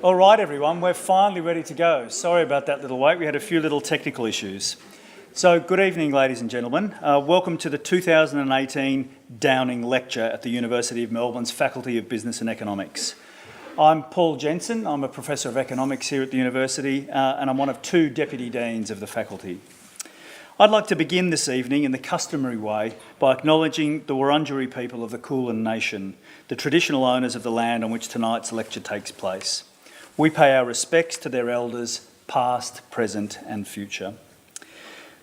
All right, everyone, we're finally ready to go. Sorry about that little wait. We had a few little technical issues. So, good evening, ladies and gentlemen. Welcome to the 2018 Downing Lecture at the University of Melbourne's Faculty of Business and Economics. I'm Paul Jensen. I'm a Professor of Economics here at the University, and I'm one of two Deputy Deans of the faculty. I'd like to begin this evening in the customary way by acknowledging the Wurundjeri people of the Kulin Nation, the traditional owners of the land on which tonight's lecture takes place. We pay our respects to their elders, past, present and future.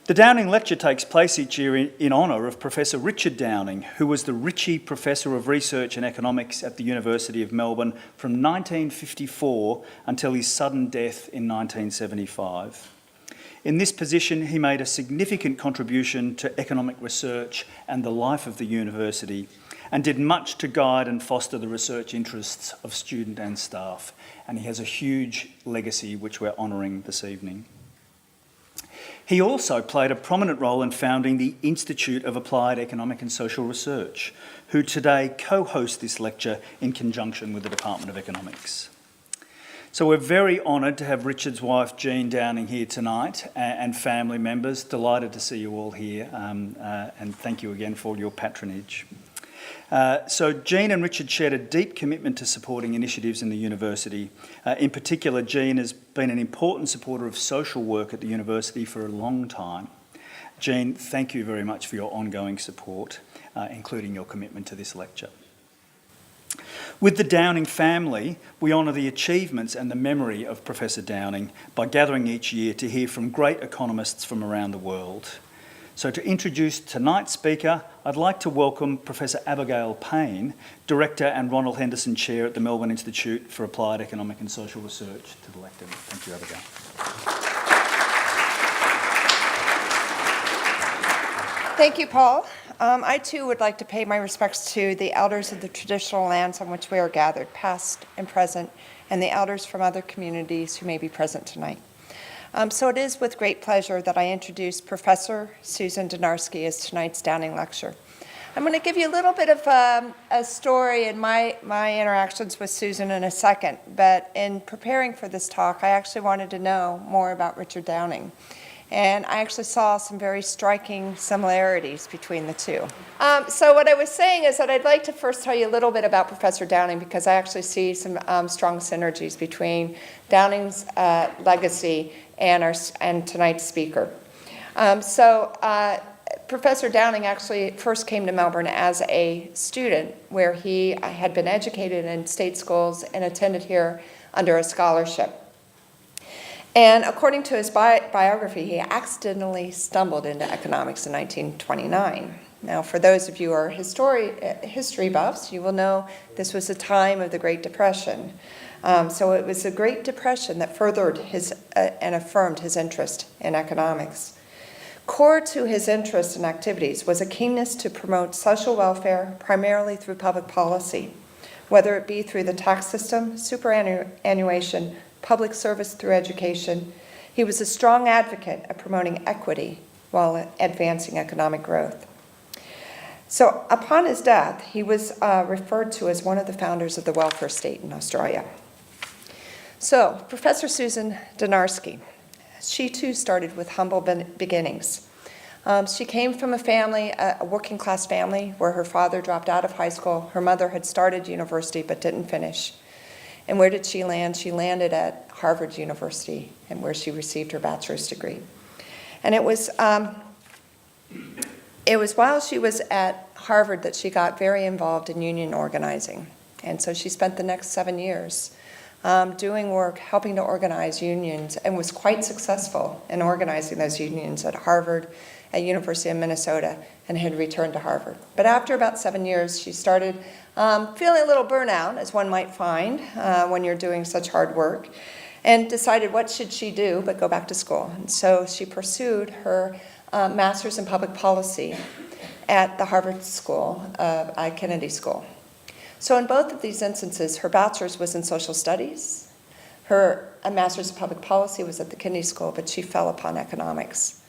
The Downing Lecture takes place each year in honour of Professor Richard Downing, who was the Ritchie Professor of Research and Economics at the University of Melbourne from 1954 until his sudden death in 1975. In this position, he made a significant contribution to economic research and the life of the university, and did much to guide and foster the research interests of student and staff. And he has a huge legacy which we're honouring this evening. He also played a prominent role in founding the Institute of Applied Economic and Social Research, who today co-host this lecture in conjunction with the Department of Economics. So we're very honoured to have Richard's wife, Jean, Downing here tonight, and family members. Delighted to see you all here, and thank you again for all your patronage. So Jean and Richard shared a deep commitment to supporting initiatives in the university. In particular, Jean has been an important supporter of social work at the university for a long time. Jean, thank you very much for your ongoing support, including your commitment to this lecture. With the Downing family, we honour the achievements and the memory of Professor Downing by gathering each year to hear from great economists from around the world. So to introduce tonight's speaker, I'd like to welcome Professor Abigail Payne, Director and Ronald Henderson Chair at the Melbourne Institute for Applied Economic and Social Research, to the lectern. Thank you, Abigail. Thank you, Paul. I too would like to pay my respects to the elders of the traditional lands on which we are gathered, past and present, and the elders from other communities who may be present tonight. So it is with great pleasure that I introduce Professor Susan Dynarski as tonight's Downing Lecture. I'm going to give you a little bit of a story in my interactions with Susan in a second, but in preparing for this talk, I actually wanted to know more about Richard Downing. And I actually saw some very striking similarities between the two. So what I was saying is that I'd like to first tell you a little bit about Professor Downing, because I actually see some strong synergies between Downing's legacy and tonight's speaker. Professor Downing actually first came to Melbourne as a student, where he had been educated in state schools and attended here under a scholarship. And according to his biography, he accidentally stumbled into economics in 1929. Now, for those of you who are history buffs, you will know this was a time of the Great Depression. So it was the Great Depression that furthered and affirmed his interest in economics. Core to his interests and activities was a keenness to promote social welfare, primarily through public policy, whether it be through the tax system, superannuation, public service through education. He was a strong advocate of promoting equity while advancing economic growth. So upon his death, he was referred to as one of the founders of the welfare state in Australia. So Professor Susan Dynarski, she too started with humble beginnings. She came from a working class family, where her father dropped out of high school. Her mother had started university but didn't finish. And where did she land? She landed at Harvard University, and where she received her bachelor's degree. And it was while she was at Harvard that she got very involved in union organizing. And so she spent the next 7 years doing work, helping to organize unions, and was quite successful in organizing those unions at Harvard, at University of Minnesota, and had returned to Harvard. But after about 7 years, she started feeling a little burnout, as one might find when you're doing such hard work, and decided what should she do but go back to school. And so she pursued her master's in public policy at the Harvard School, Kennedy School. So in both of these instances, her bachelor's was in social studies. Her master's in public policy was at the Kennedy School, but she fell upon economics.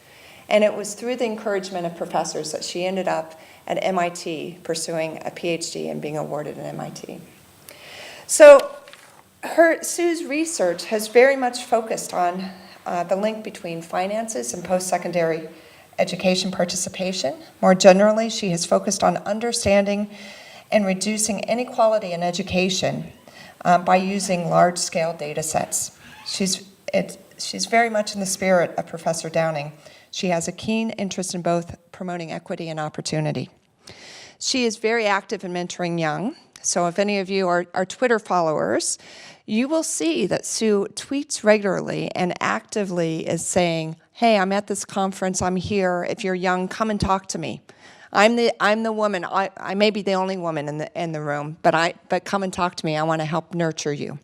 And it was through the encouragement of professors that she ended up at MIT pursuing a PhD and being awarded an MIT. So Sue's research has very much focused on the link between finances and post-secondary education participation. More generally, she has focused on understanding and reducing inequality in education by using large-scale data sets. She's very much in the spirit of Professor Downing. She has a keen interest in both promoting equity and opportunity. She is very active in mentoring young. So if any of you are Twitter followers, you will see that Sue tweets regularly and actively is saying, hey, I'm at this conference, I'm here, if you're young, come and talk to me. I'm the woman, I may be the only woman in the room, but come and talk to me, I want to help nurture you.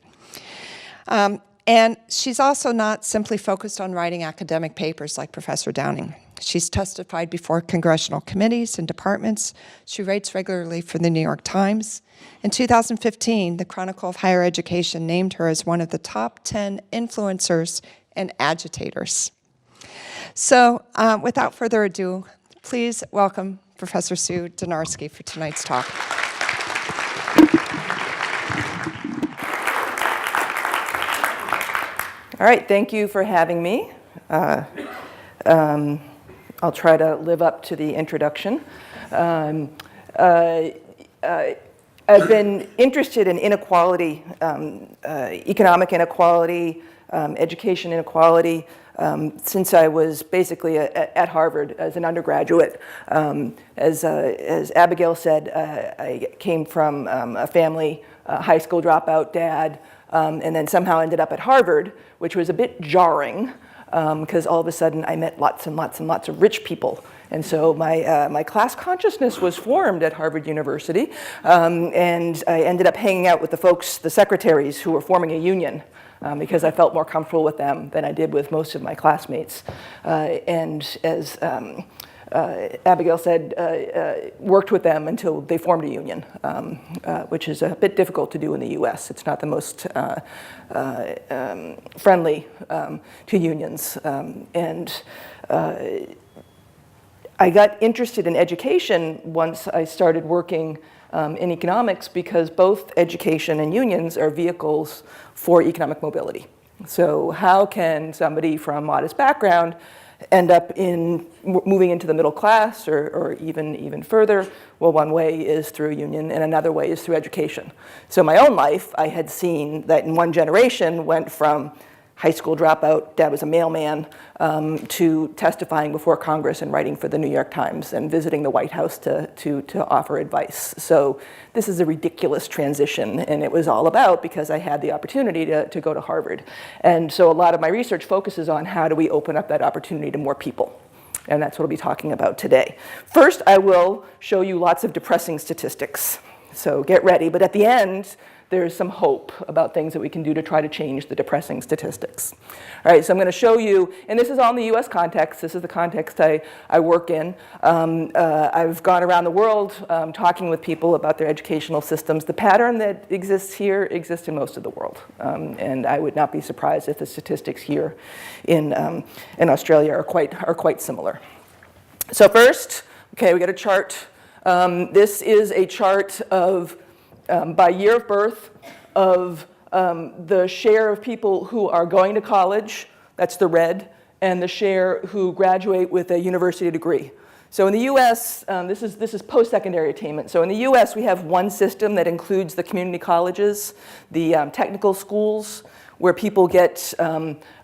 And she's also not simply focused on writing academic papers like Professor Downing. She's testified before congressional committees and departments. She writes regularly for the New York Times. In 2015, the Chronicle of Higher Education named her as one of the top 10 influencers and agitators. So without further ado, please welcome Professor Sue Donarski for tonight's talk. All right, thank you for having me. I'll try to live up to the introduction. I've been interested in inequality, economic inequality, education inequality, since I was basically at Harvard as an undergraduate. As Abigail said, I came from a family, high school dropout dad, and then somehow ended up at Harvard, which was a bit jarring because all of a sudden I met lots and lots and lots of rich people. And so my class consciousness was formed at Harvard University, and I ended up hanging out with the folks, the secretaries who were forming a union, because I felt more comfortable with them than I did with most of my classmates. And as Abigail said, worked with them until they formed a union, which is a bit difficult to do in the US. It's not the most friendly to unions. I got interested in education once I started working in economics because both education and unions are vehicles for economic mobility. So how can somebody from modest background end up in moving into the middle class or even further? Well, one way is through a union and another way is through education. So my own life, I had seen that in one generation went from high school dropout, dad was a mailman, to testifying before Congress and writing for the New York Times and visiting the White House to offer advice. So this is a ridiculous transition, and it was all about because I had the opportunity to go to Harvard. And so a lot of my research focuses on how do we open up that opportunity to more people. And that's what I'll be talking about today. First, I will show you lots of depressing statistics. So get ready, but at the end, there's some hope about things that we can do to try to change the depressing statistics. All right, so I'm going to show you, and this is all in the US context. This is the context I work in. I've gone around the world talking with people about their educational systems. The pattern that exists here exists in most of the world. And I would not be surprised if the statistics here in Australia are quite similar. So first, okay, we got a chart. This is a chart of by year of birth of the share of people who are going to college, that's the red, and the share who graduate with a university degree. So in the US, this is post-secondary attainment. So in the US, we have one system that includes the community colleges, the technical schools, where people get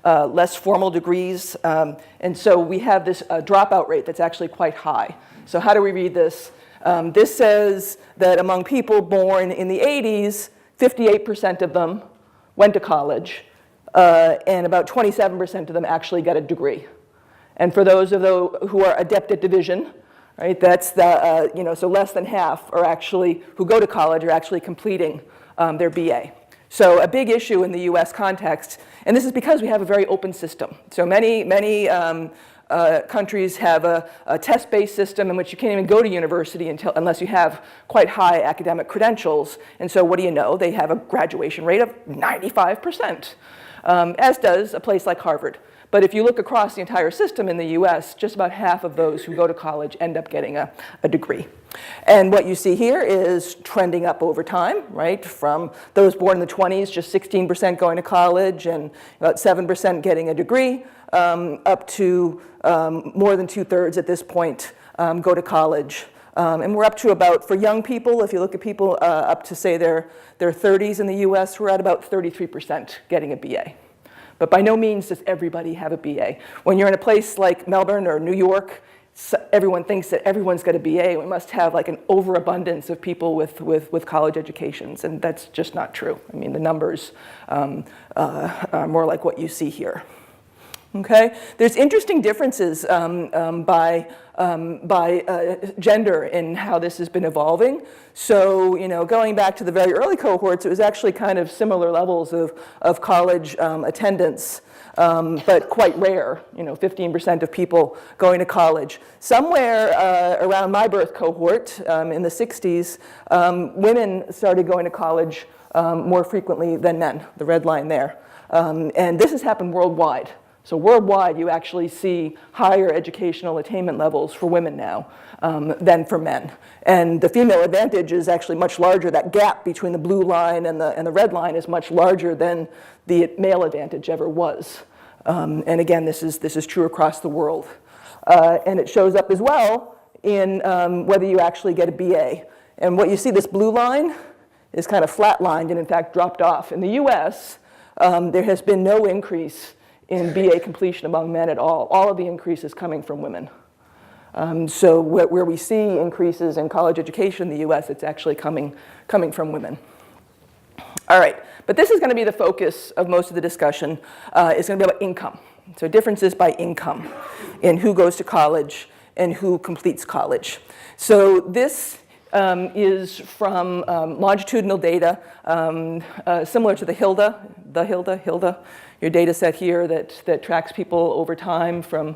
less formal degrees. And so we have this dropout rate that's actually quite high. So how do we read this? This says that among people born in the 80s, 58% of them went to college, and about 27% of them actually got a degree. And for those of those who are adept at division, right, that's the, so less than half are actually, who go to college are actually completing their BA. So a big issue in the US context, and this is because we have a very open system. So many countries have a test-based system in which you can't even go to university unless you have quite high academic credentials. And so what do you know? They have a graduation rate of 95%, as does a place like Harvard. But if you look across the entire system in the US, just about half of those who go to college end up getting a degree. And what you see here is trending up over time, right? From those born in the 20s, just 16% going to college and about 7% getting a degree, up to more than 2/3 at this point go to college. And we're up to about, for young people, if you look at people up to say their 30s in the US, we're at about 33% getting a BA. But by no means does everybody have a BA. When you're in a place like Melbourne or New York, everyone thinks that everyone's got a BA. We must have like an overabundance of people with college educations, and that's just not true. I mean, the numbers are more like what you see here. Okay, there's interesting differences by gender in how this has been evolving. So, going back to the very early cohorts, it was actually kind of similar levels of college attendance, but quite rare, 15% of people going to college. Somewhere around my birth cohort in the 60s, women started going to college more frequently than men, the red line there. And this has happened worldwide. So worldwide, you actually see higher educational attainment levels for women now than for men. And the female advantage is actually much larger. That gap between the blue line and the red line is much larger than the male advantage ever was. And again, this is true across the world. And it shows up as well in whether you actually get a BA. And what you see, this blue line is kind of flatlined and in fact dropped off. In the US, there has been no increase in BA completion among men at all. All of the increase is coming from women. So where we see increases in college education in the US, it's actually coming from women. All right, but this is going to be the focus of most of the discussion. It's going to be about income. So differences by income in who goes to college and who completes college. So this is from longitudinal data, similar to the HILDA, your data set here that tracks people over time from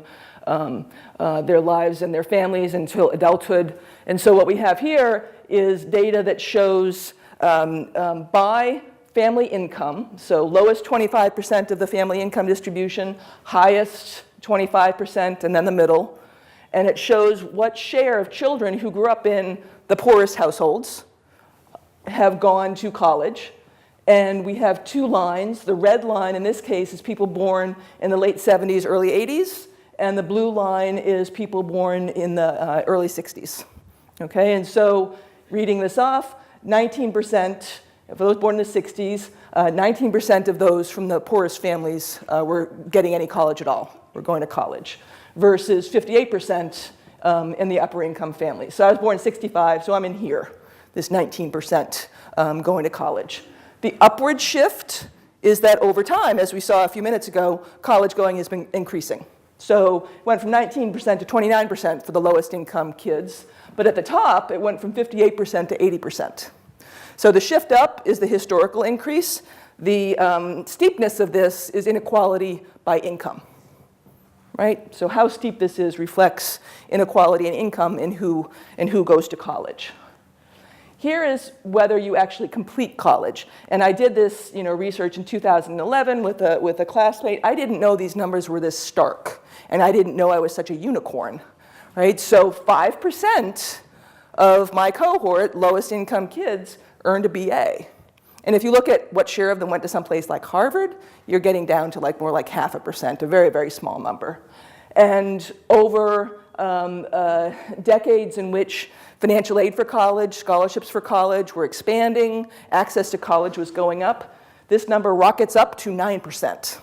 their lives and their families until adulthood. And so what we have here is data that shows by family income, so lowest 25% of the family income distribution, highest 25%, and then the middle. And it shows what share of children who grew up in the poorest households have gone to college. And we have two lines. The red line in this case is people born in the late 70s, early 80s. And the blue line is people born in the early 60s. Okay, and so reading this off, 19%, for those born in the 60s, 19% of those from the poorest families were getting any college at all, were going to college, versus 58% in the upper income families. So I was born in 65, so I'm in here, this 19% going to college. The upward shift is that over time, as we saw a few minutes ago, college going has been increasing. So it went from 19% to 29% for the lowest income kids, but at the top, it went from 58% to 80%. So the shift up is the historical increase. The steepness of this is inequality by income, right? So how steep this is reflects inequality in income in who goes to college. Here is whether you actually complete college. And I did this research in 2011 with a classmate. I didn't know these numbers were this stark, and I didn't know I was such a unicorn, right? So 5% of my cohort, lowest income kids, earned a BA. And if you look at what share of them went to some place like Harvard, you're getting down to more like 0.5%, a very, very small number. And over decades in which financial aid for college, scholarships for college were expanding, access to college was going up, this number rockets up to 9%,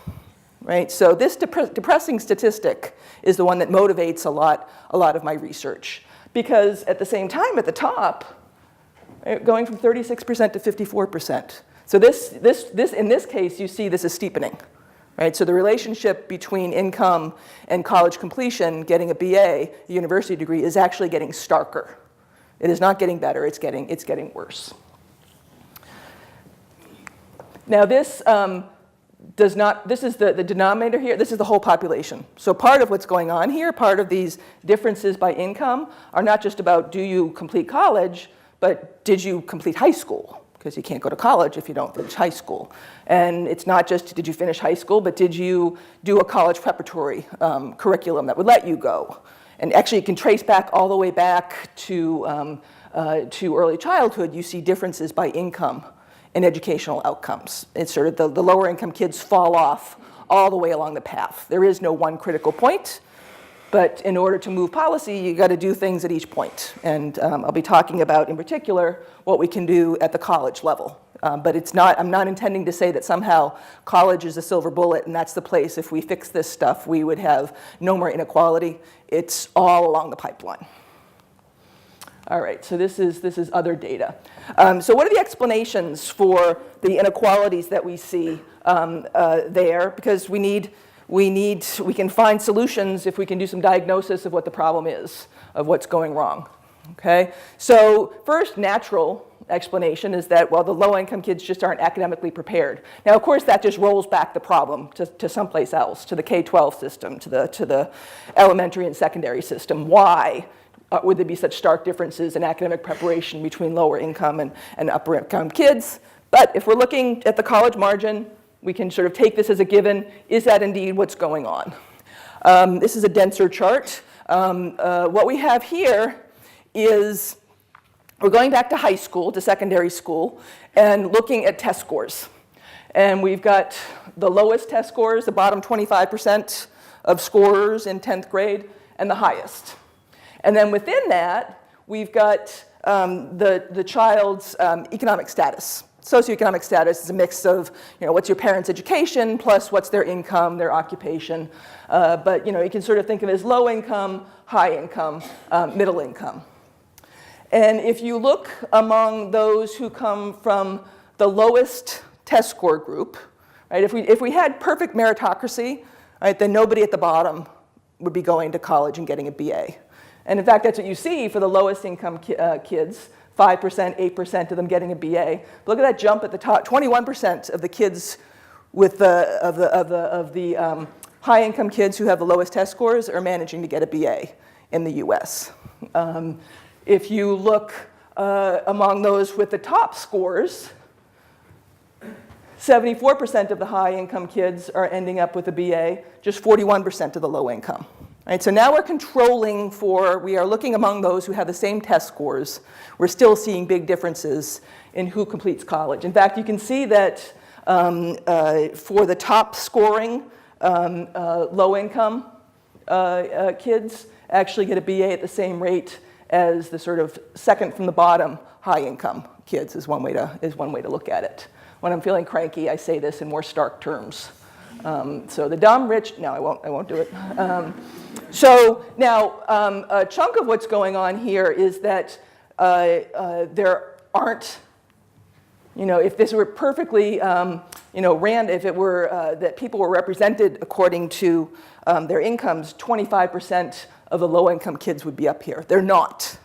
right? So this depressing statistic is the one that motivates a lot of my research. Because at the same time, at the top, going from 36% to 54%. So this in this case, you see this is steepening, right? So the relationship between income and college completion, getting a BA, a university degree, is actually getting starker. It is not getting better, it's getting worse. Now this this is the denominator here, this is the whole population. So part of what's going on here, part of these differences by income are not just about do you complete college, but did you complete high school? because you can't go to college if you don't finish high school. And it's not just did you finish high school, but did you do a college preparatory curriculum that would let you go? And actually, you can trace back all the way back to early childhood. You see differences by income and educational outcomes. It's sort of the lower income kids fall off all the way along the path. There is no one critical point. But in order to move policy, you got to do things at each point. And I'll be talking about, in particular, what we can do at the college level. But I'm not intending to say that somehow college is a silver bullet and that's the place, if we fix this stuff, we would have no more inequality. It's all along the pipeline. All right, so this is other data. So what are the explanations for the inequalities that we see there? Because we can find solutions if we can do some diagnosis of what the problem is, of what's going wrong, okay? So first, natural explanation is that, well, the low-income kids just aren't academically prepared. Now, of course, that just rolls back the problem to someplace else, to the K-12 system, to the elementary and secondary system. Why would there be such stark differences in academic preparation between lower-income and upper-income kids? But if we're looking at the college margin, we can sort of take this as a given. Is that indeed what's going on? This is a denser chart. What we have here is we're going back to high school, to secondary school, and looking at test scores. And we've got the lowest test scores, the bottom 25% of scorers in 10th grade, and the highest. And then within that, we've got the child's economic status. Socioeconomic status is a mix of, what's your parents' education plus what's their income, their occupation. But, you can sort of think of it as low income, high income, middle income. And if you look among those who come from the lowest test score group, right, if we had perfect meritocracy, right, then nobody at the bottom would be going to college and getting a BA. And in fact, that's what you see for the lowest income kids. 5%, 8% of them getting a BA. But look at that jump at the top. 21% of the kids with the high-income kids who have the lowest test scores are managing to get a BA in the U.S. If you look among those with the top scores, 74% of the high-income kids are ending up with a BA, just 41% of the low income. Right, so now we're controlling we are looking among those who have the same test scores. We're still seeing big differences in who completes college. In fact, you can see that for the top scoring low-income kids actually get a BA at the same rate as the sort of second from the bottom high-income kids is one way to look at it. When I'm feeling cranky, I say this in more stark terms. So the dumb, rich, no, I won't do it. So now, a chunk of what's going on here is that there aren't, if this were perfectly, if it were that people were represented according to their incomes, 25% of the low-income kids would be up here. They're not.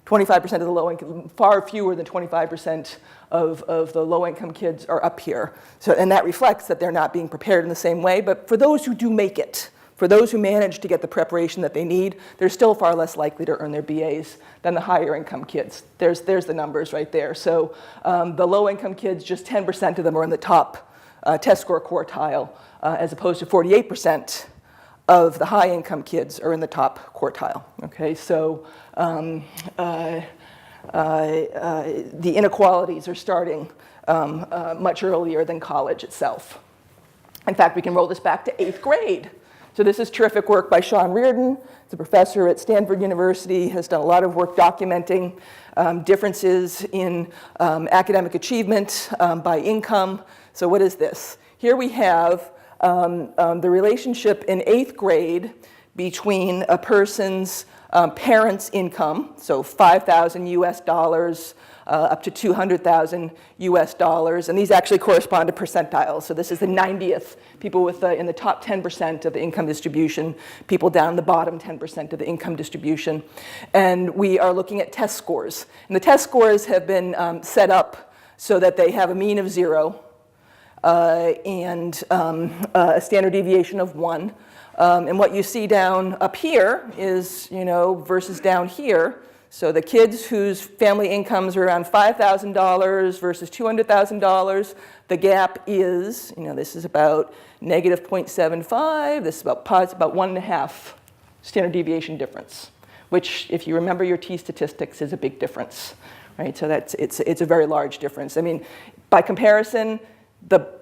25% of the low-income, far fewer than 25% of the low-income kids are up here. So, and that reflects that they're not being prepared in the same way. But for those who do make it, for those who manage to get the preparation that they need, they're still far less likely to earn their BAs than the higher-income kids. There's the numbers right there. So the low-income kids, just 10% of them are in the top test score quartile, as opposed to 48% of the high-income kids are in the top quartile. Okay, so the inequalities are starting much earlier than college itself. In fact, we can roll this back to 8th grade. So this is terrific work by Sean Reardon. He's a professor at Stanford University, has done a lot of work documenting differences in academic achievement by income. So what is this? Here we have the relationship in 8th grade between a person's parents' income, so 5,000 US dollars up to 200,000 US dollars, and these actually correspond to percentiles. So this is the 90th, people in the top 10% of the income distribution, people down the bottom 10% of the income distribution. And we are looking at test scores. And the test scores have been set up so that they have a mean of 0 and a standard deviation of 1. And what you see down up here is, versus down here, So the kids whose family incomes are around $5,000 versus $200,000, the gap is, this is about negative 0.75, this is about 1.5 standard deviation difference, which, if you remember your T statistics, is a big difference, right? So it's a very large difference. I mean, by comparison,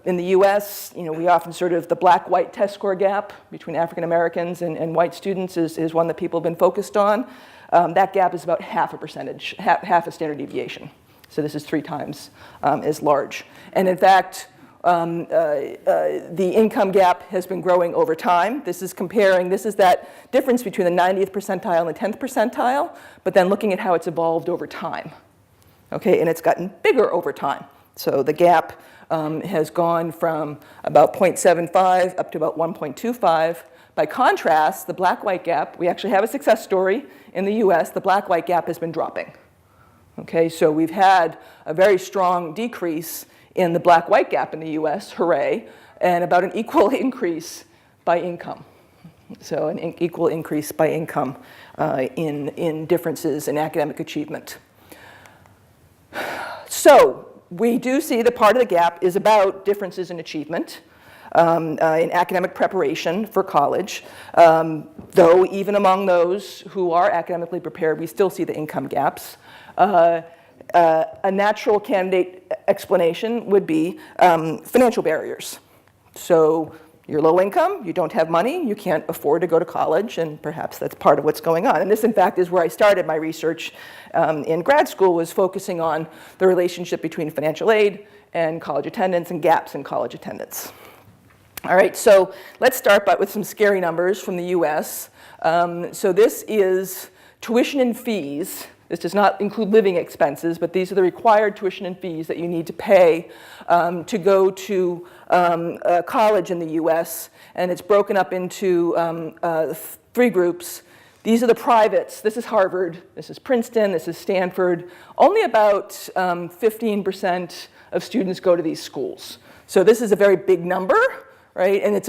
in the US, we often the black-white test score gap between African Americans and white students is one that people have been focused on. That gap is about half a standard deviation. So this is 3 times as large. And in fact, the income gap has been growing over time. This is that difference between the 90th percentile and the 10th percentile, but then looking at how it's evolved over time. Okay, and it's gotten bigger over time. So the gap has gone from about 0.75 up to about 1.25. By contrast, the black-white gap, we actually have a success story in the US. The black-white gap has been dropping. Okay, so we've had a very strong decrease in the black-white gap in the US, hooray, and about an equal increase by income. So an equal increase by income in differences in academic achievement. So we do see that part of the gap is about differences in achievement in academic preparation for college. Though even among those who are academically prepared, we still see the income gaps. A natural candidate explanation would be financial barriers. So you're low income, you don't have money, you can't afford to go to college, and perhaps that's part of what's going on. And this, in fact, is where I started my research in grad school, was focusing on the relationship between financial aid and college attendance and gaps in college attendance. All right, so let's start with some scary numbers from the US. So this is tuition and fees. This does not include living expenses, but these are the required tuition and fees that you need to pay to go to college in the US. And it's broken up into 3 groups. These are the privates. This is Harvard, this is Princeton, this is Stanford. Only about 15% of students go to these schools. So this is a very big number, right? And it's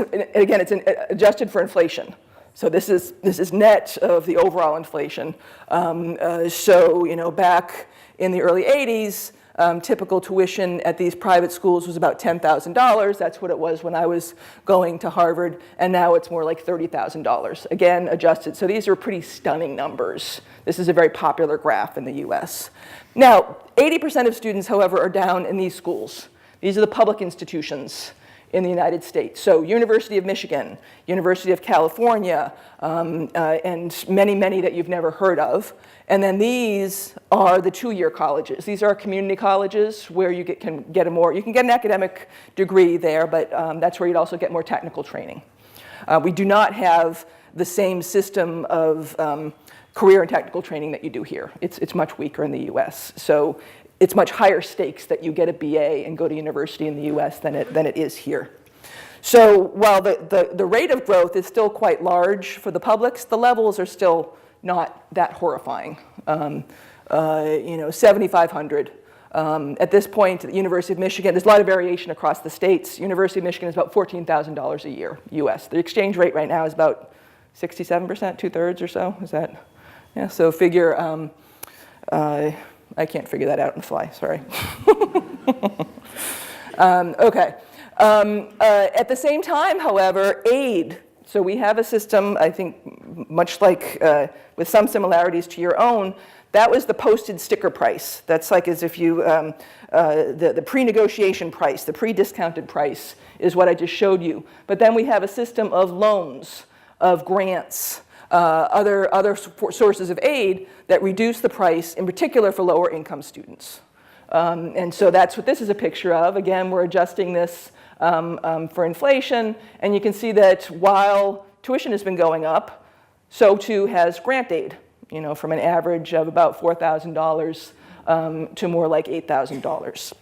adjusted for inflation. So this is net of the overall inflation. So back in the early 80s, typical tuition at these private schools was about $10,000. That's what it was when I was going to Harvard, and now it's more like $30,000. Again, adjusted. So these are pretty stunning numbers. This is a very popular graph in the US. Now, 80% of students, however, are down in these schools. These are the public institutions in the United States. So University of Michigan, University of California, and many, many that you've never heard of. And then these are the 2-year colleges. These are community colleges where you can get an academic degree there, but that's where you'd also get more technical training. We do not have the same system of career and technical training that you do here. It's much weaker in the US. So it's much higher stakes that you get a BA and go to university in the US than it is here. So while the rate of growth is still quite large for the publics, the levels are still not that horrifying. 7,500. At this point, at the University of Michigan, there's a lot of variation across the states. University of Michigan is about $14,000 a year, US. The exchange rate right now is about 67%, 2/3 or so. Is that? Yeah, so figure, I can't figure that out on the fly, sorry. Okay. At the same time, however, aid. So we have a system, I think, much like with some similarities to your own. That was the posted sticker price. That's like as if you, the pre-negotiation price, the pre-discounted price is what I just showed you. But then we have a system of loans, of grants, other sources of aid that reduce the price, in particular for lower income students. And so that's what this is a picture of. Again, we're adjusting this for inflation, and you can see that while tuition has been going up, so too has grant aid, from an average of about $4,000 to more like $8,000.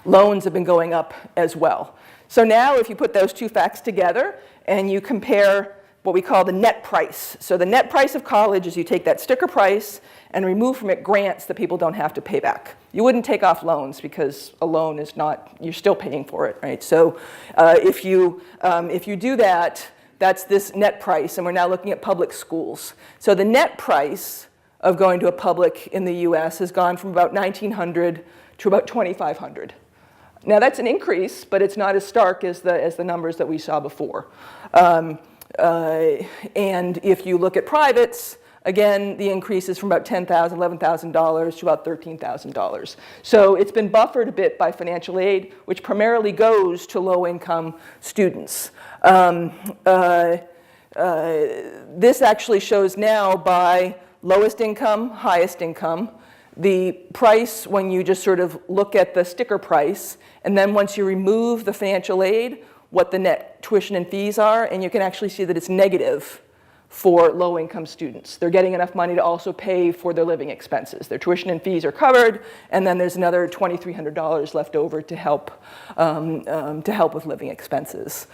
Loans have been going up as well. So now if you put those two facts together and you compare what we call the net price. So the net price of college is you take that sticker price and remove from it grants that people don't have to pay back. You wouldn't take off loans because a loan is not, you're still paying for it, right? So if you do that, that's this net price, and we're now looking at public schools. So the net price of going to a public in the US has gone from about 1,900 to about 2,500. Now that's an increase, but it's not as stark as the numbers that we saw before. And if you look at privates, again, the increase is from about $10,000, $11,000 to about $13,000. So it's been buffered a bit by financial aid, which primarily goes to low-income students. This actually shows now by lowest income, highest income, the price when you just sort of look at the sticker price, and then once you remove the financial aid, what the net tuition and fees are, and you can actually see that it's negative for low-income students. They're getting enough money to also pay for their living expenses. Their tuition and fees are covered, and then there's another $2,300 left over to help with living expenses.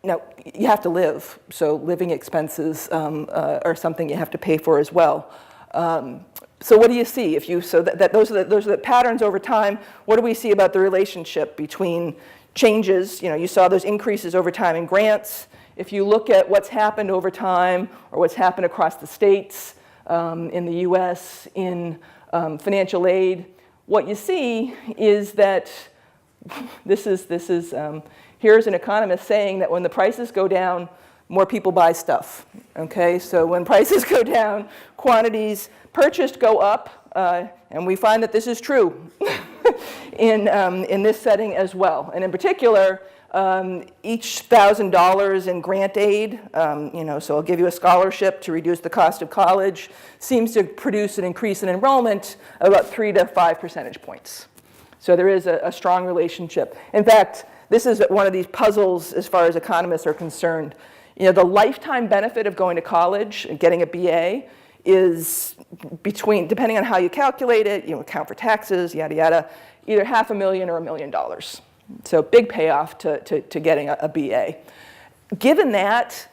Now, you have to live, so living expenses are something you have to pay for as well. So what do you see? Those are the patterns over time. What do we see about the relationship between changes? You saw those increases over time in grants. If you look at what's happened over time or what's happened across the states in the US in financial aid, what you see is that here's an economist saying that when the prices go down, more people buy stuff, okay? So when prices go down, quantities purchased go up, and we find that this is true in this setting as well. And in particular, each $1,000 in grant aid, so I'll give you a scholarship to reduce the cost of college, seems to produce an increase in enrollment of about 3 to 5 percentage points. So there is a strong relationship. In fact, this is one of these puzzles as far as economists are concerned. The lifetime benefit of going to college and getting a BA is between, depending on how you calculate it, account for taxes, yada, yada, either $500,000 or $1 million. So big payoff to getting a BA. Given that,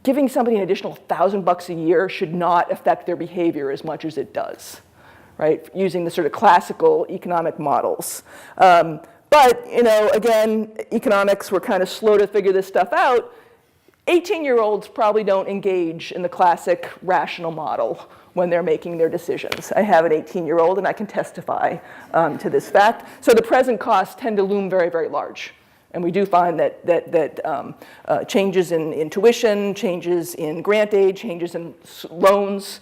giving somebody an additional $1,000 a year should not affect their behavior as much as it does, right? Using the sort of classical economic models. But, again, economics were kind of slow to figure this stuff out. 18-year-olds probably don't engage in the classic rational model when they're making their decisions. I have an 18-year-old, and I can testify to this fact. So the present costs tend to loom very, very large. And we do find that changes in tuition, changes in grant aid, changes in loans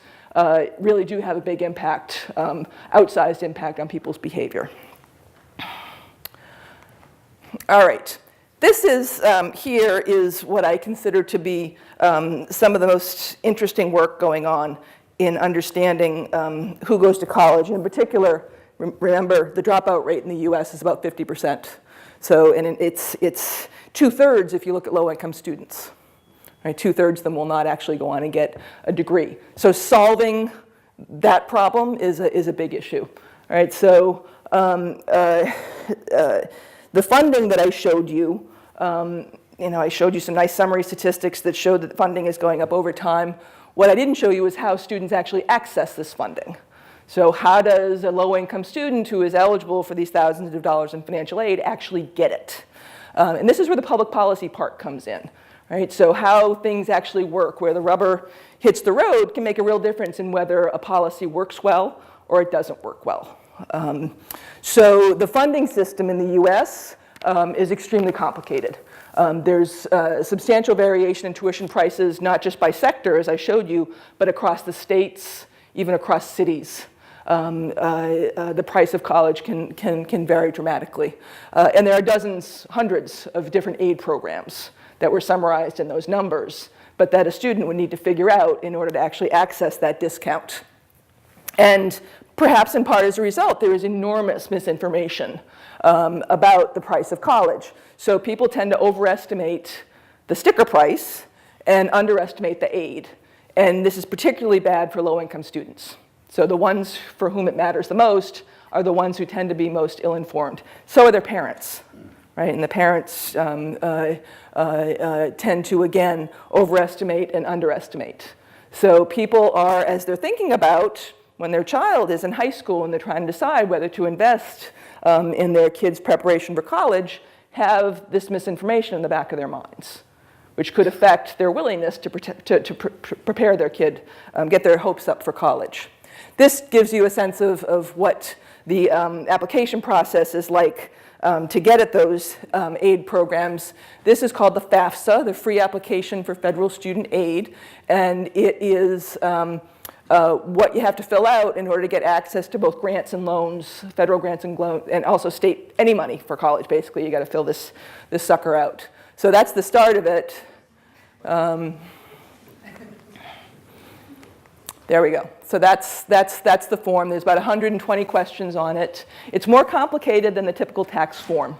really do have a big impact, outsized impact on people's behavior. All right, this is, here is what I consider to be some of the most interesting work going on in understanding who goes to college. In particular, remember, the dropout rate in the US is about 50%. So, and it's 2/3 if you look at low-income students. Right, 2/3 of them will not actually go on and get a degree. So solving that problem is a big issue. All right, so the funding that I showed you, I showed you some nice summary statistics that showed that funding is going up over time. What I didn't show you is how students actually access this funding. So how does a low-income student who is eligible for these thousands of dollars in financial aid actually get it? And this is where the public policy part comes in. Right? So how things actually work, where the rubber hits the road, can make a real difference in whether a policy works well or it doesn't work well. So the funding system in the US is extremely complicated. There's substantial variation in tuition prices, not just by sector, as I showed you, but across the states, even across cities. The price of college can vary dramatically. And there are dozens, hundreds of different aid programs that were summarized in those numbers, but that a student would need to figure out in order to actually access that discount. And perhaps in part as a result, there is enormous misinformation about the price of college. So people tend to overestimate the sticker price and underestimate the aid. And this is particularly bad for low-income students. So the ones for whom it matters the most are the ones who tend to be most ill-informed. So are their parents, right? And the parents tend to, again, overestimate and underestimate. So people are, as they're thinking about when their child is in high school and they're trying to decide whether to invest in their kids' preparation for college, have this misinformation in the back of their minds. which could affect their willingness to prepare their kid, get their hopes up for college. This gives you a sense of what the application process is like to get at those aid programs. This is called the FAFSA, the Free Application for Federal Student Aid, and it is what you have to fill out in order to get access to both grants and loans, federal grants and loans, and also state, any money for college, basically. You got to fill this sucker out. So that's the start of it. There we go. So that's the form. There's about 120 questions on it. It's more complicated than the typical tax form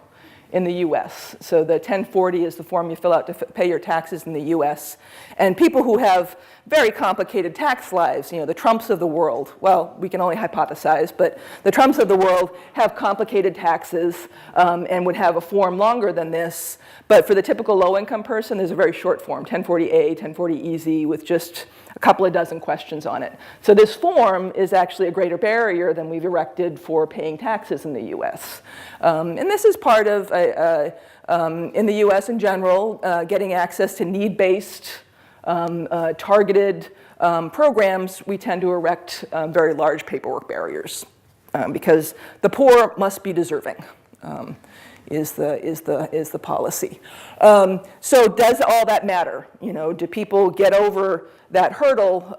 in the US. So the 1040 is the form you fill out to pay your taxes in the US. And people who have very complicated tax lives, the Trumps of the world, well, we can only hypothesize, but the Trumps of the world have complicated taxes and would have a form longer than this. But for the typical low-income person, there's a very short form, 1040A, 1040 Easy, with just a couple of dozen questions on it. So this form is actually a greater barrier than we've erected for paying taxes in the US. And this is part of, in the US in general, getting access to need-based, targeted programs. We tend to erect very large paperwork barriers because the poor must be deserving. Is the policy. So does all that matter? Do people get over that hurdle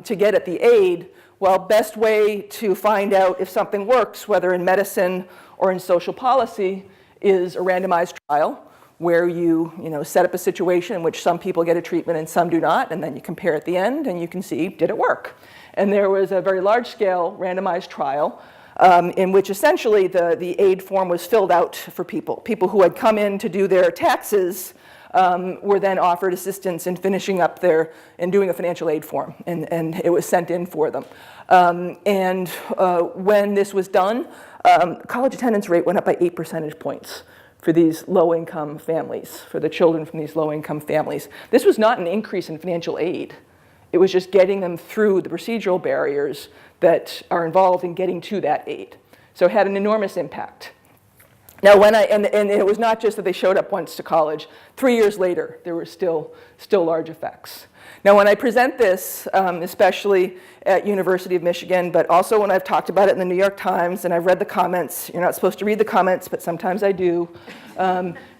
to get at the aid? Well, best way to find out if something works, whether in medicine or in social policy, is a randomized trial where you set up a situation in which some people get a treatment and some do not, and then you compare at the end and you can see, did it work? And there was a very large-scale randomized trial in which essentially the aid form was filled out for people. People who had come in to do their taxes were then offered assistance in finishing up and doing a financial aid form, and it was sent in for them. When this was done, college attendance rate went up by 8 percentage points for these low-income families, for the children from these low-income families. This was not an increase in financial aid. It was just getting them through the procedural barriers that are involved in getting to that aid. So it had an enormous impact. Now, and it was not just that they showed up once to college. 3 years later, there were still large effects. Now, when I present this, especially at University of Michigan, but also when I've talked about it in the New York Times, and I've read the comments, you're not supposed to read the comments, but sometimes I do,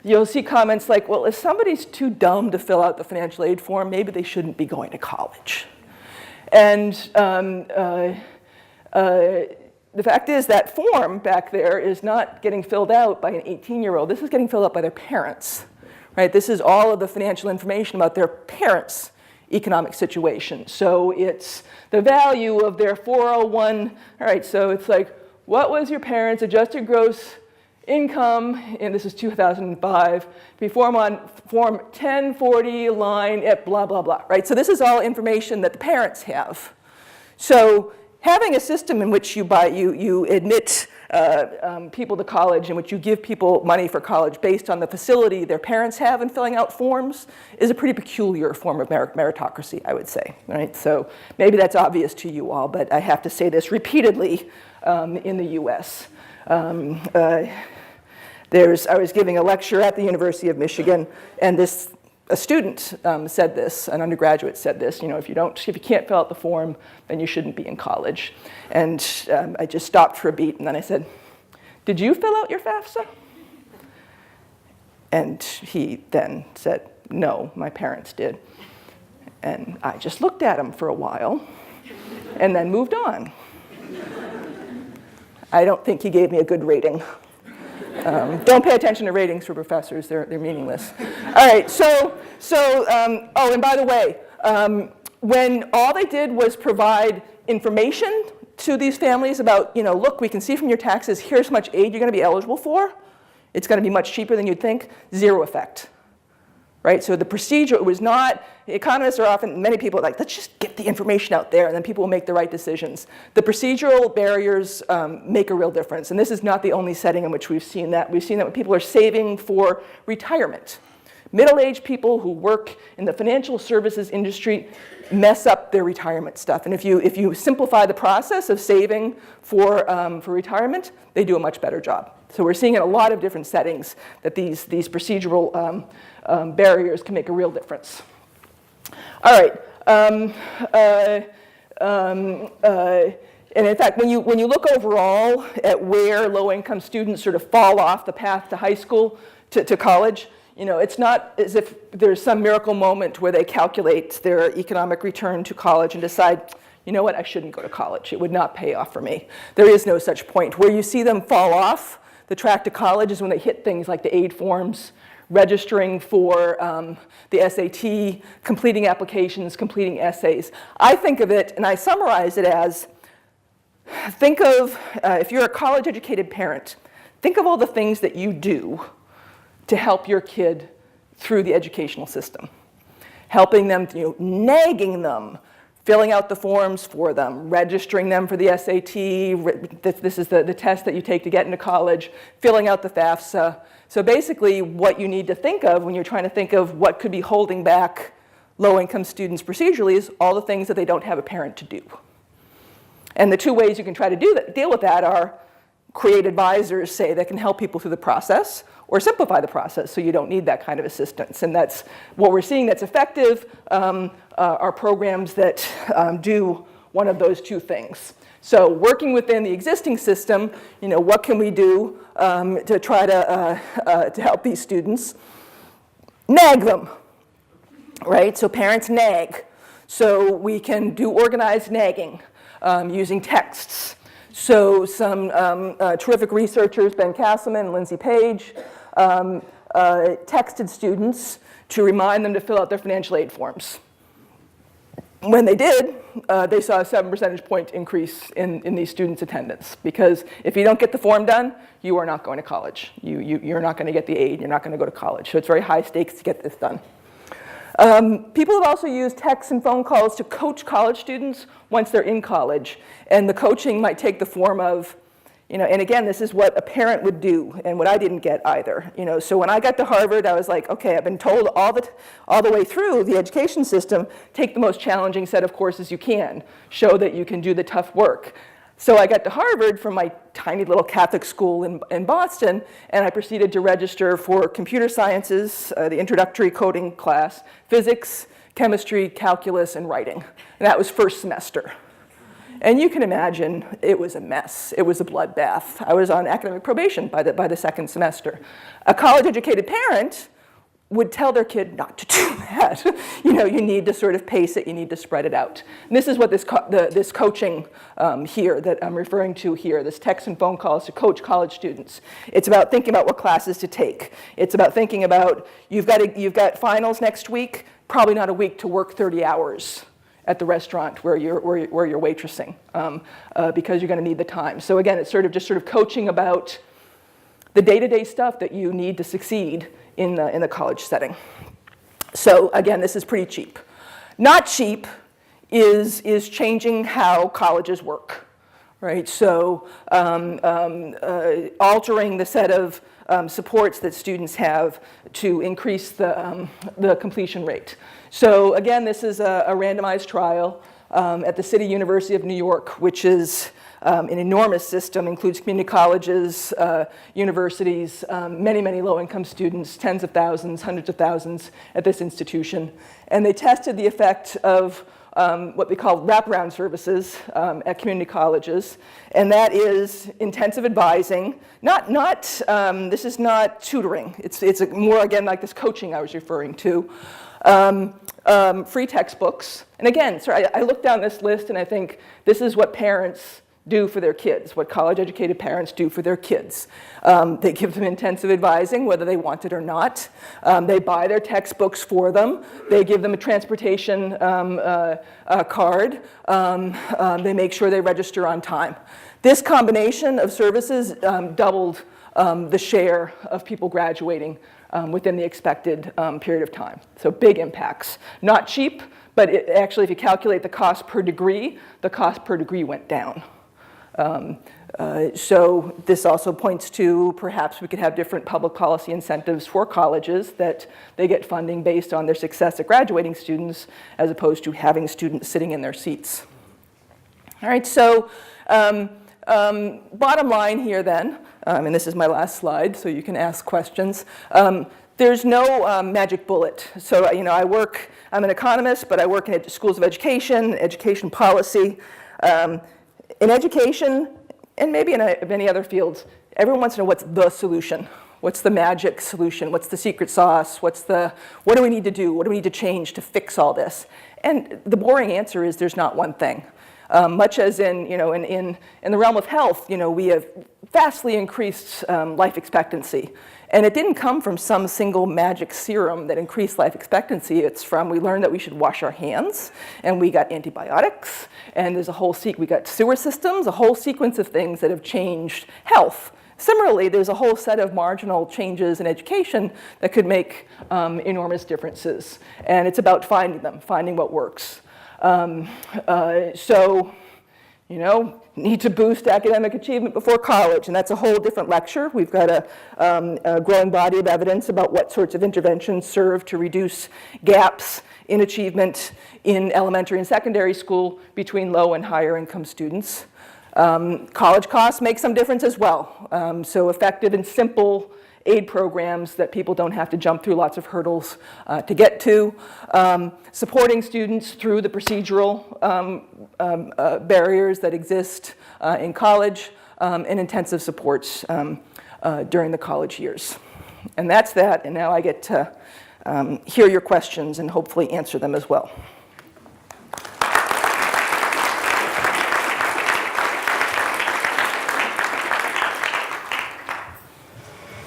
you'll see comments like, well, if somebody's too dumb to fill out the financial aid form, maybe they shouldn't be going to college. And the fact is that form back there is not getting filled out by an 18-year-old. This is getting filled out by their parents, right? This is all of the financial information about their parents' economic situation. So it's the value of their 401. All right, so it's like, what was your parents' adjusted gross income, and this is 2005, form on form 1040 line at blah, blah, blah, right? So this is all information that the parents have. So having a system in which you admit people to college, in which you give people money for college based on the facility their parents have in filling out forms, is a pretty peculiar form of meritocracy, I would say. Right? So maybe that's obvious to you all, but I have to say this repeatedly in the US. I was giving a lecture at the University of Michigan, and a student said this, an undergraduate said this, if you can't fill out the form, then you shouldn't be in college. And I just stopped for a beat, and then I said, did you fill out your FAFSA? And he then said, no, my parents did. And I just looked at him for a while, and then moved on. I don't think he gave me a good rating. Don't pay attention to ratings for professors, they're meaningless. All right, oh, and by the way, when all they did was provide information to these families about, look, we can see from your taxes, here's how much aid you're gonna be eligible for. It's gonna be much cheaper than you'd think, zero effect. Right, so the procedure, it was not, economists are often, many people are like, let's just get the information out there and then people will make the right decisions. The procedural barriers make a real difference, and this is not the only setting in which we've seen that. We've seen that when people are saving for retirement. Middle-aged people who work in the financial services industry mess up their retirement stuff, and if you simplify the process of saving for retirement, they do a much better job. So we're seeing in a lot of different settings that these procedural barriers can make a real difference. All right. And in fact, when you look overall at where low-income students sort of fall off the path to high school, to college, it's not as if there's some miracle moment where they calculate their economic return to college and decide, you know what, I shouldn't go to college. It would not pay off for me. There is no such point. Where you see them fall off the track to college is when they hit things like the aid forms, registering for the SAT, completing applications, completing essays. I think of it, and I summarize it as, think of, if you're a college-educated parent, think of all the things that you do to help your kid through the educational system. Helping them, nagging them, filling out the forms for them, registering them for the SAT, this is the test that you take to get into college, filling out the FAFSA. So basically what you need to think of when you're trying to think of what could be holding back low-income students procedurally is all the things that they don't have a parent to do. And the two ways you can try to deal with that are create advisors, say, that can help people through the process, or simplify the process so you don't need that kind of assistance. And that's what we're seeing that's effective are programs that do one of those two things. So working within the existing system, what can we do to try to help these students? Nag them, right? So parents nag. So we can do organized nagging using texts. So some terrific researchers, Ben Castleman and Lindsay Page, texted students to remind them to fill out their financial aid forms. When they did, they saw a 7 percentage point increase in these students' attendance, because if you don't get the form done, you are not going to college. You're not going to get the aid, you're not going to go to college. So it's very high stakes to get this done. People have also used texts and phone calls to coach college students once they're in college. And the coaching might take the form of, and again, this is what a parent would do and what I didn't get either. So when I got to Harvard, I was like, okay, I've been told all the way through the education system, take the most challenging set of courses you can. Show that you can do the tough work. So I got to Harvard from my tiny little Catholic school in Boston, and I proceeded to register for computer sciences, the introductory coding class, physics, chemistry, calculus, and writing. And that was first semester. And you can imagine it was a mess. It was a bloodbath. I was on academic probation by the second semester. A college-educated parent would tell their kid not to do that. You need to sort of pace it, you need to spread it out. And this is what this coaching here that I'm referring to here, this text and phone calls to coach college students. It's about thinking about what classes to take. It's about thinking about, you've got finals next week, probably not a week to work 30 hours at the restaurant where you're waitressing, because you're going to need the time. So again, it's just sort of coaching about the day-to-day stuff that you need to succeed in the college setting. So again, this is pretty cheap. Not cheap is changing how colleges work, right? So altering the set of supports that students have to increase the completion rate. So again, this is a randomized trial at the City University of New York, which is an enormous system, includes community colleges, universities, many low-income students, tens of thousands, hundreds of thousands at this institution. And they tested the effect of what we call wraparound services at community colleges. And that is intensive advising. This is not tutoring. It's more, again, like this coaching I was referring to. Free textbooks. And again, I look down this list and I think this is what parents do for their kids, what college-educated parents do for their kids. They give them intensive advising, whether they want it or not. They buy their textbooks for them. They give them a transportation card. They make sure they register on time. This combination of services doubled the share of people graduating within the expected period of time. So big impacts. Not cheap, but actually, if you calculate the cost per degree went down. So this also points to perhaps we could have different public policy incentives for colleges that they get funding based on their success at graduating students as opposed to having students sitting in their seats. All right, so bottom line here then, and this is my last slide, so you can ask questions. There's no magic bullet. So, I'm an economist, but I work in schools of education policy. In education, and maybe in many other fields, everyone wants to know what's the solution. What's the magic solution? What's the secret sauce? What do we need to do? What do we need to change to fix all this? And the boring answer is there's not one thing. Much as in the realm of health, we have vastly increased life expectancy. And it didn't come from some single magic serum that increased life expectancy. It's from, we learned that we should wash our hands, and we got antibiotics, and there's we got sewer systems, a whole sequence of things that have changed health. Similarly, there's a whole set of marginal changes in education that could make enormous differences. And it's about finding them, finding what works. Need to boost academic achievement before college, and that's a whole different lecture. We've got a growing body of evidence about what sorts of interventions serve to reduce gaps in achievement in elementary and secondary school between low and higher income students. College costs make some difference as well. So effective and simple aid programs that people don't have to jump through lots of hurdles to get to. Supporting students through the procedural barriers that exist in college, and intensive supports during the college years. And that's that, and now I get to hear your questions and hopefully answer them as well.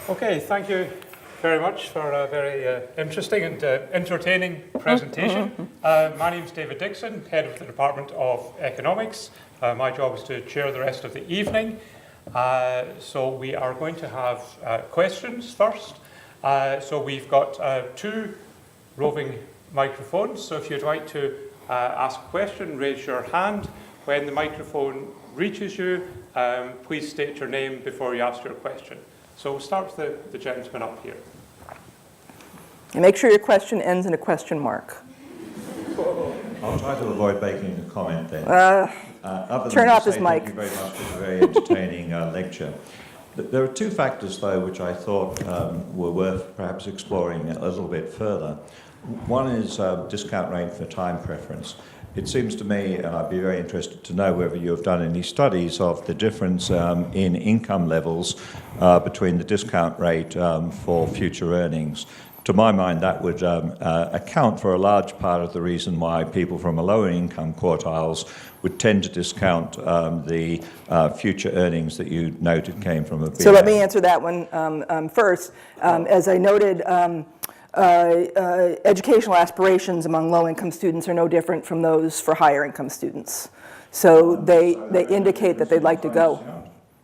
Okay, thank you very much for a very interesting and entertaining presentation. My name is David Dixon, head of the Department of Economics. My job is to chair the rest of the evening. So we are going to have questions first. So we've got 2 roving microphones. So if you'd like to ask a question, raise your hand. When the microphone reaches you, please state your name before you ask your question. So we'll start with the gentleman up here. And make sure your question ends in a question mark. I'll try to avoid making a comment then. Turn off his mic. Thank you very much for a very entertaining lecture. There are 2 factors, though, which I thought were worth perhaps exploring a little bit further. One is discount rate for time preference. It seems to me, and I'd be very interested to know whether you have done any studies of the difference in income levels between the discount rate for future earnings. To my mind, that would account for a large part of the reason why people from a lower income quartiles would tend to discount the future earnings that you noted came from a BA. So let me answer that one first. As I noted, educational aspirations among low-income students are no different from those for higher-income students. So they indicate that they'd like to go.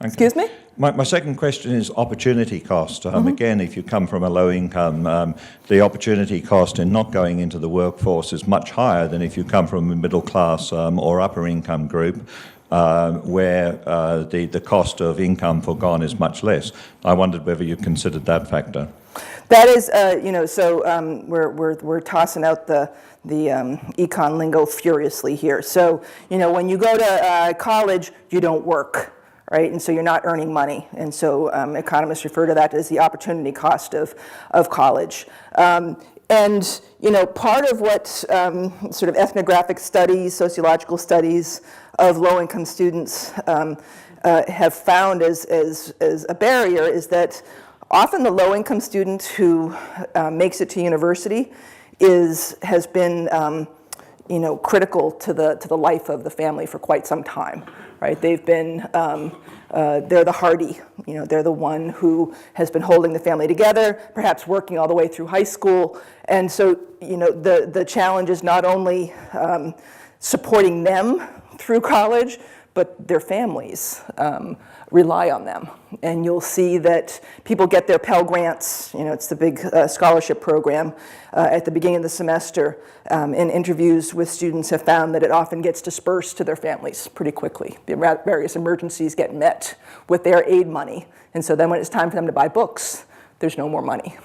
Excuse me? My second question is opportunity cost. Again, if you come from a low income, the opportunity cost in not going into the workforce is much higher than if you come from a middle class or upper income group, where the cost of income forgone is much less. I wondered whether you considered that factor. That is, we're tossing out the econ lingo furiously here. So, when you go to college, you don't work, right? And so you're not earning money. And so economists refer to that as the opportunity cost of college. And, part of what sort of ethnographic studies, sociological studies of low-income students have found as a barrier is that often the low-income student who makes it to university has been critical to the life of the family for quite some time, right? They've been they're the hardy, they're the one who has been holding the family together, perhaps working all the way through high school, and so the challenge is not only supporting them through college, but their families rely on them. And you'll see that people get their Pell Grants, it's the big scholarship program at the beginning of the semester, and interviews with students have found that it often gets dispersed to their families pretty quickly. The various emergencies get met with their aid money, and so then when it's time for them to buy books, there's no more money.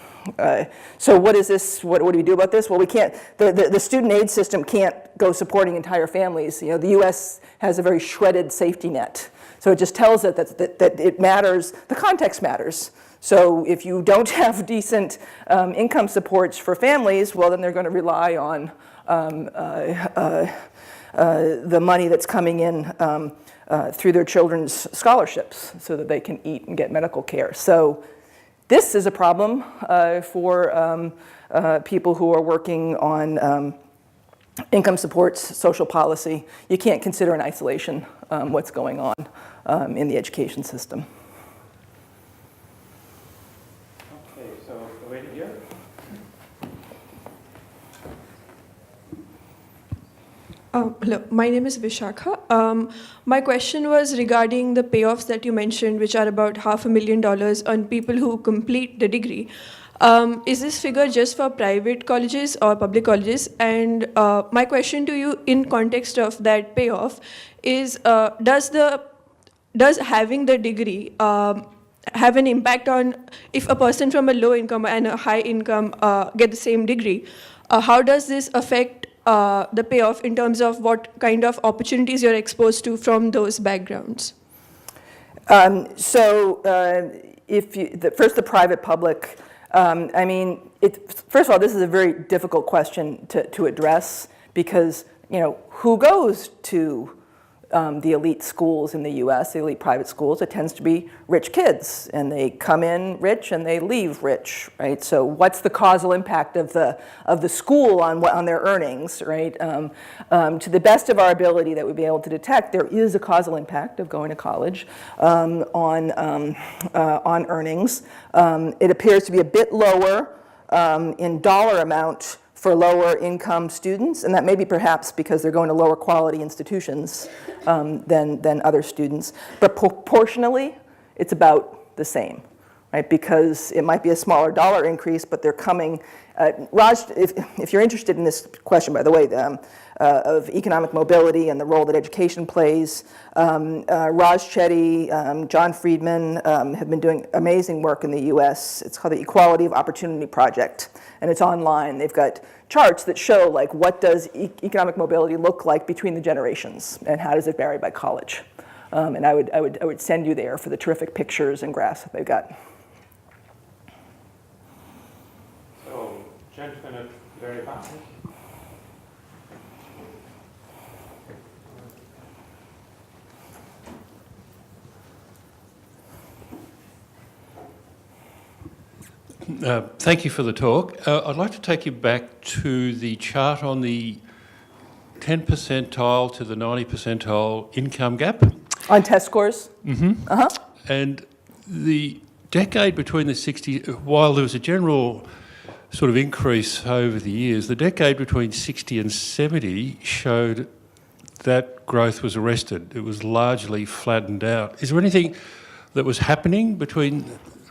So what is this? What do we do about this? Well, we can't. The student aid system can't go supporting entire families. You know, the U.S. has a very shredded safety net. So it just tells it that it matters. The context matters. So if you don't have decent income supports for families, well, then they're going to rely on the money that's coming in through their children's scholarships so that they can eat and get medical care. So this is a problem for people who are working on income supports, social policy. You can't consider in isolation what's going on in the education system. Okay, so right here. Hello, my name is Vishakha. My question was regarding the payoffs that you mentioned, which are about $500,000 on people who complete the degree. Is this figure just for private colleges or public colleges? And my question to you in context of that payoff is, does having the degree have an impact on if a person from a low income and a high income get the same degree? How does this affect the payoff in terms of what kind of opportunities you're exposed to from those backgrounds? First, the private-public. I mean, first of all, this is a very difficult question to address because, you know, who goes to the elite schools in the U.S., the elite private schools? It tends to be rich kids, and they come in rich and they leave rich, right? So what's the causal impact of the school on their earnings, right? To the best of our ability that we'd be able to detect, there is a causal impact of going to college on earnings. It appears to be a bit lower in dollar amount for lower income students, and that may be perhaps because they're going to lower quality institutions than other students. But proportionally, it's about the same, right? Because it might be a smaller dollar increase, but they're coming. Raj, if you're interested in this question, by the way, of economic mobility and the role that education plays, Raj Chetty, John Friedman have been doing amazing work in the U.S. It's called the Equality of Opportunity Project, and it's online. They've got charts that show like what does economic mobility look like between the generations, and how does it vary by college. And I would send you there for the terrific pictures and graphs that they've got. So, gentlemen at the very back. Thank you for the talk. I'd like to take you back to the chart on the 10 percentile to the 90 percentile income gap. On test scores? Mm-hmm. Uh-huh. And the decade between the 60s, while there was a general sort of increase over the years, the decade between 60 and 70 showed that growth was arrested. It was largely flattened out. Is there anything that was happening between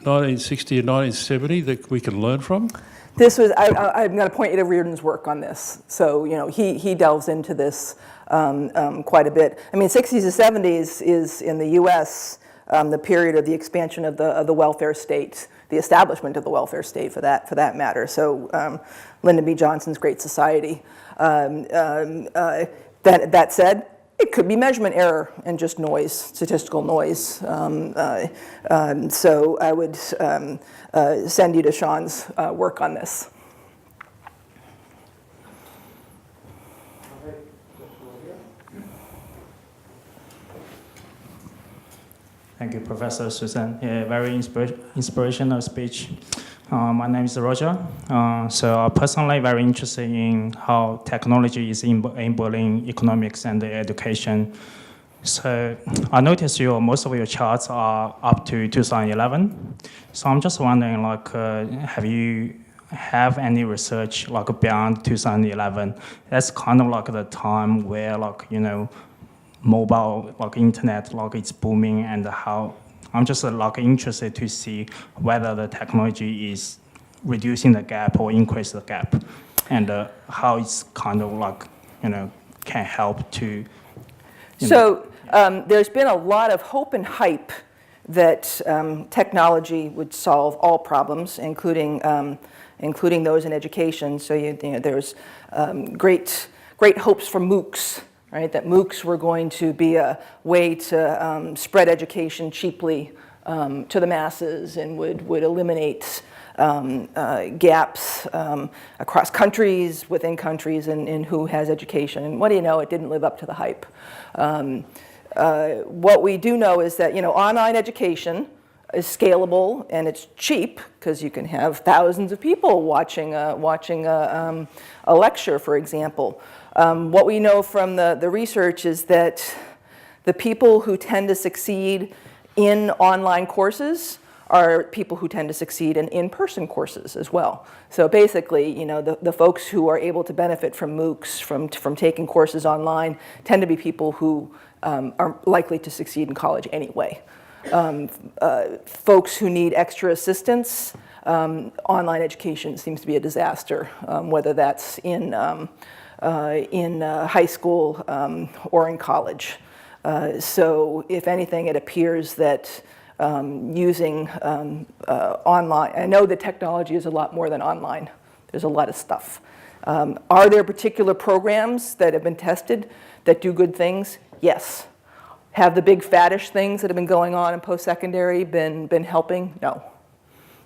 1960 and 1970 that we can learn from? This was, I'm going to point you to Reardon's work on this. So, you know, he delves into this quite a bit. I mean, 60s to 70s is, in the U.S., the period of the expansion of the welfare state, the establishment of the welfare state, for that matter. So, Lyndon B. Johnson's Great Society. That said, it could be measurement error and just noise, statistical noise. So I would send you to Sean's work on this. Thank you, Professor Susan. Yeah, very inspirational speech. My name is Roger. So I'm personally very interested in how technology is enabling economics and education. So I noticed most of your charts are up to 2011. So I'm just wondering, like, have you have any research like beyond 2011? That's kind of like the time where, like, you know, mobile, like internet, like it's booming, and how I'm just like interested to see whether the technology is reducing the gap or increase the gap, and how it's kind of like, you know, can help to. So there's been a lot of hope and hype that technology would solve all problems, including those in education. So there's great hopes for MOOCs, right? That MOOCs were going to be a way to spread education cheaply to the masses and would eliminate gaps across countries, within countries, in who has education. And what do you know? It didn't live up to the hype. What we do know is that online education is scalable and it's cheap because you can have thousands of people watching a lecture, for example. What we know from the research is that the people who tend to succeed in online courses are people who tend to succeed in in-person courses as well. So basically, the folks who are able to benefit from MOOCs, from taking courses online, tend to be people who are likely to succeed in college anyway. Folks who need extra assistance, online education seems to be a disaster, whether that's in high school or in college. So if anything, it appears that using online, I know that technology is a lot more than online. There's a lot of stuff. Are there particular programs that have been tested that do good things? Yes. Have the big faddish things that have been going on in post-secondary been helping? No.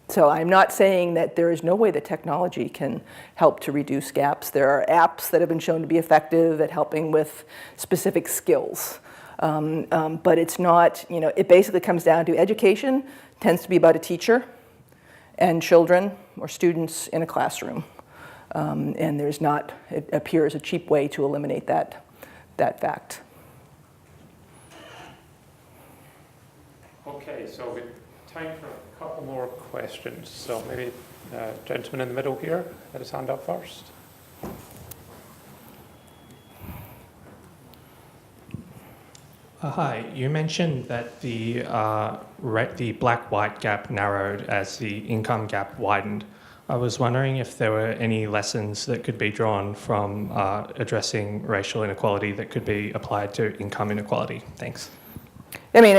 So I'm not saying that there is no way that technology can help to reduce gaps. There are apps that have been shown to be effective at helping with specific skills. But it's not, it basically comes down to education tends to be about a teacher and children or students in a classroom. And there's not, it appears, a cheap way to eliminate that fact. Okay, so we've time for a couple more questions. So maybe gentleman in the middle here had his hand up first. Hi, you mentioned that the black-white gap narrowed as the income gap widened. I was wondering if there were any lessons that could be drawn from addressing racial inequality that could be applied to income inequality. Thanks. I mean,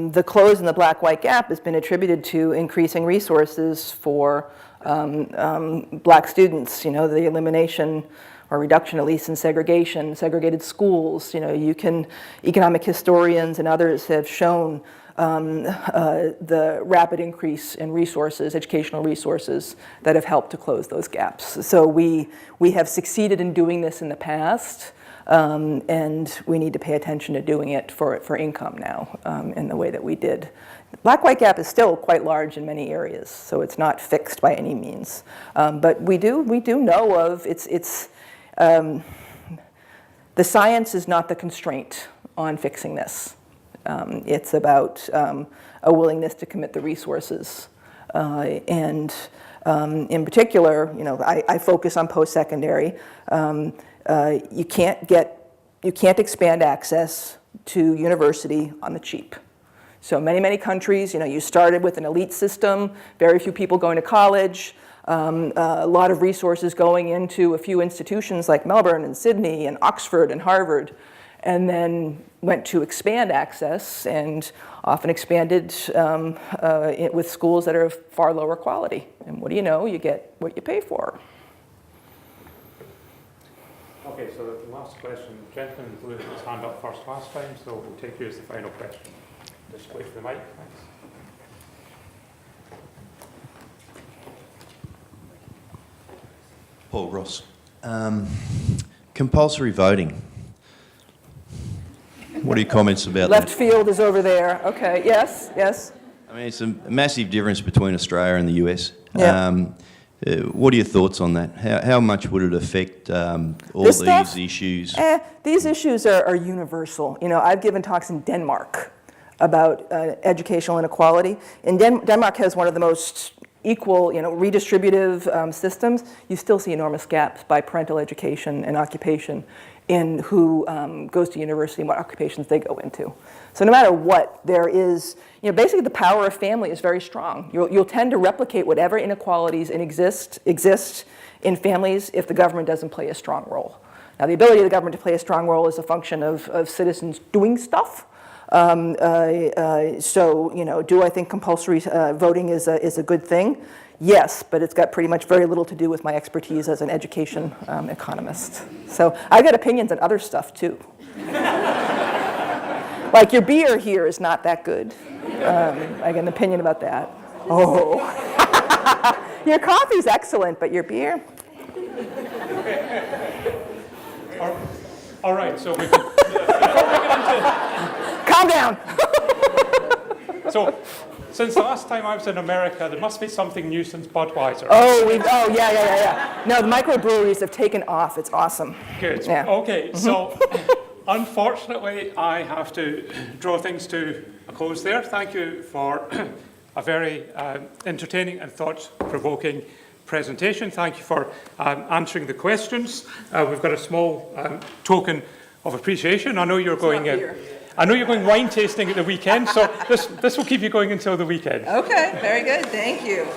the close in the black-white gap has been attributed to increasing resources for black students. The elimination or reduction, at least in segregated schools. Economic historians and others have shown the rapid increase in resources, educational resources, that have helped to close those gaps. So we have succeeded in doing this in the past, and we need to pay attention to doing it for income now in the way that we did. The black-white gap is still quite large in many areas, so it's not fixed by any means. But we do know of the science is not the constraint on fixing this. It's about a willingness to commit the resources. And in particular, I focus on post-secondary. You can't expand access to university on the cheap. So many countries, you started with an elite system, very few people going to college, a lot of resources going into a few institutions like Melbourne and Sydney and Oxford and Harvard, and then went to expand access and often expanded with schools that are of far lower quality. And what do you know? You get what you pay for. Okay, so the last question, the gentleman who had his hand up first last time, so we'll take you as the final question. Just wait for the mic, thanks. Paul Ross. Compulsory voting. What are your comments about Left that? field is over there. Okay, yes. I mean, it's a massive difference between Australia and the US. Yeah. What are your thoughts on that? How much would it affect all This these stuff? issues? These issues are universal. I've given talks in Denmark about educational inequality. And Denmark has one of the most equal, redistributive systems. You still see enormous gaps by parental education and occupation in who goes to university and what occupations they go into. So no matter what, there is, basically the power of family is very strong. You'll tend to replicate whatever inequalities exist in families if the government doesn't play a strong role. Now, the ability of the government to play a strong role is a function of citizens doing stuff, So, you know, do I think compulsory voting is a good thing? Yes, but it's got pretty much very little to do with my expertise as an education economist. So I've got opinions on other stuff too. Like your beer here is not that good. I got an opinion about that. Oh, your coffee's excellent, but your beer? All right, so we can, before we get into... Calm down. So, since the last time I was in America, there must be something new since Budweiser. Yeah. No, the microbreweries have taken off. It's awesome. Good. Yeah. Okay, so unfortunately, I have to draw things to a close there. Thank you for a very entertaining and thought-provoking presentation. Thank you for answering the questions. We've got a small token of appreciation. I know you're going. I know you're going wine tasting at the weekend, so this will keep you going until the weekend. Okay, very good. Thank you.